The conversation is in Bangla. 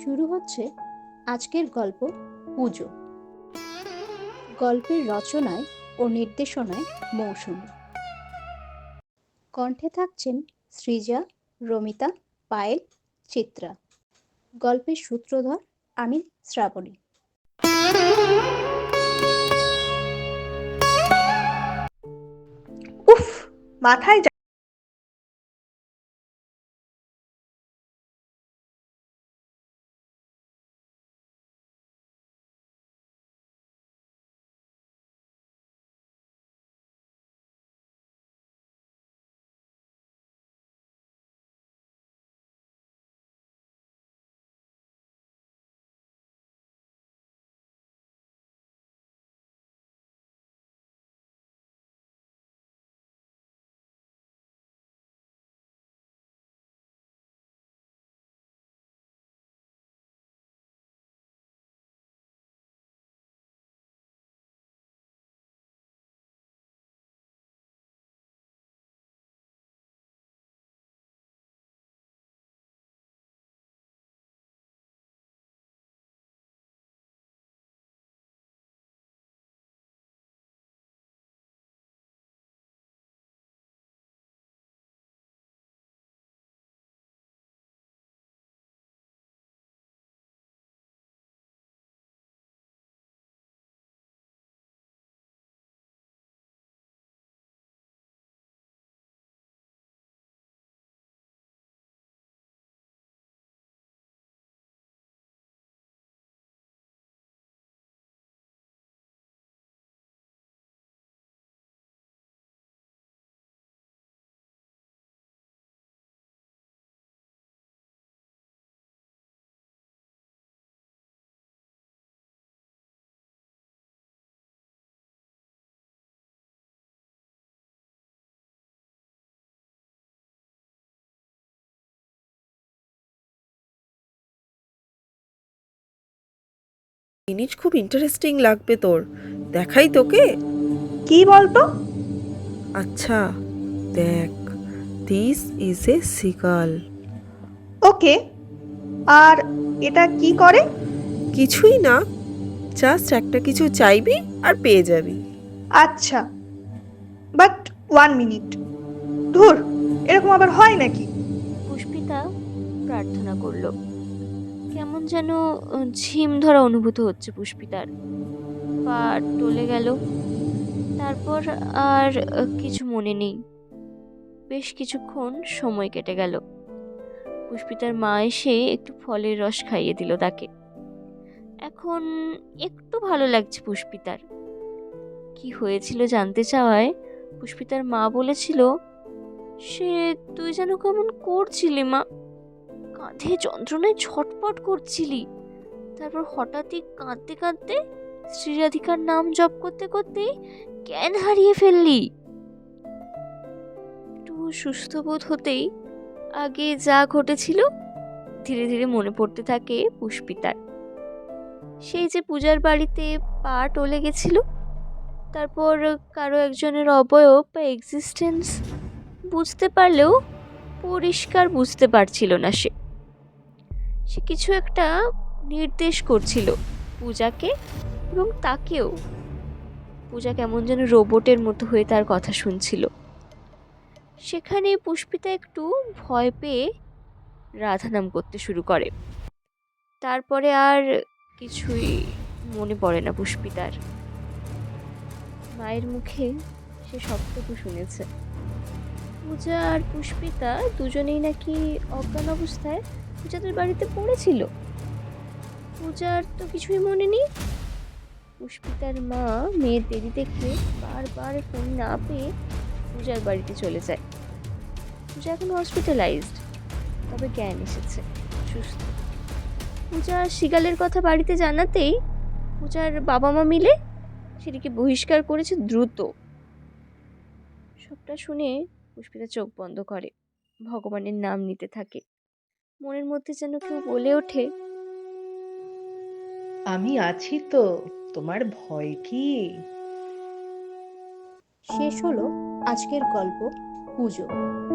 শুরু হচ্ছে আজকের গল্প পুজো। গল্পের রচনায় ও নির্দেশনায় মৌসুমী। কণ্ঠে থাকছেন সৃজা, রমিতা, পায়েল, চিত্রা। গল্পের সূত্রধর আমি শ্রাবণী। উফ, মাথায় জিনিস খুব ইন্টারেস্টিং লাগবে তোর। দেখাই তোকে। কি বলতো? আচ্ছা দেখ, দিস ইজ এ সিগাল। ওকে, আর এটা কি করে? কিছুই না, জাস্ট একটা কিছু চাইবি আর পেয়ে যাবি। আচ্ছা, বাট 1 মিনিট। ধুর, এরকম আবার হয় নাকি? পুষ্পিতা প্রার্থনা করল। কেমন যেন ঝিম ধরা অনুভূতি হচ্ছে পুষ্পিতার। পা টলে গেল। তারপর আর কিছু মনে নেই। বেশ কিছুক্ষণ সময় কেটে গেল। পুষ্পিতার মা এসে একটু ফলের রস খাইয়ে দিল তাকে। এখন একটু ভালো লাগছে পুষ্পিতার। কি হয়েছিল জানতে চাওয়ায় পুষ্পিতার মা বলেছিল, সে তুই যেন কেমন করছিলি মা, কাঁধে যন্ত্রণায় ছটপট করছিলি। তারপর হঠাৎই কাঁদতে কাঁদতে শ্রীরাধিকার নাম জপ করতে করতে জ্ঞান হারিয়ে ফেললি। একটু সুস্থ বোধ হতেই আগে যা ঘটেছিল ধীরে ধীরে মনে পড়তে থাকে পুষ্পিতার। সেই যে পূজার বাড়িতে পা টলে গেছিল, তারপর কারো একজনের অবয়ব বা এক্সিস্টেন্স বুঝতে পারলেও পরিষ্কার বুঝতে পারছিল না সে। সে কিছু একটা নির্দেশ করছিল পূজাকে এবং তাকেও। পূজা কেমন যেন রোবটের মতো হয়ে তার কথা শুনছিল। সেখানে পুষ্পিতা একটু ভয় পেয়ে রাধা নাম করতে শুরু করে। তারপরে আর কিছুই মনে পড়ে না পুষ্পিতার। মায়ের মুখে সে সবটুকু শুনেছে। পূজা আর পুষ্পিতা দুজনেই নাকি অজ্ঞান অবস্থায় পূজাদের বাড়িতে পড়েছিল। পূজার তো কিছুই মনে নেই। পুষ্পিতার মা মেয়ের দেরি দেখে বারবার ফোন না পেয়ে পূজার বাড়িতে চলে যায়। পূজা এখন হসপিটালাইজড, তবে জ্ঞান এসেছে, সুস্থ। পূজা শিগালের কথা বাড়িতে জানাতেই পূজার বাবা মা মিলে সেটিকে বহিষ্কার করেছে দ্রুত। সবটা শুনে পুষ্পিতা চোখ বন্ধ করে, ভগবানের নাম নিতে থাকে। মনের মধ্যে যেন কেউ বলে ওঠে, আমি আছি তো, তোমার ভয় কি? শেষ হলো আজকের গল্প পুজো।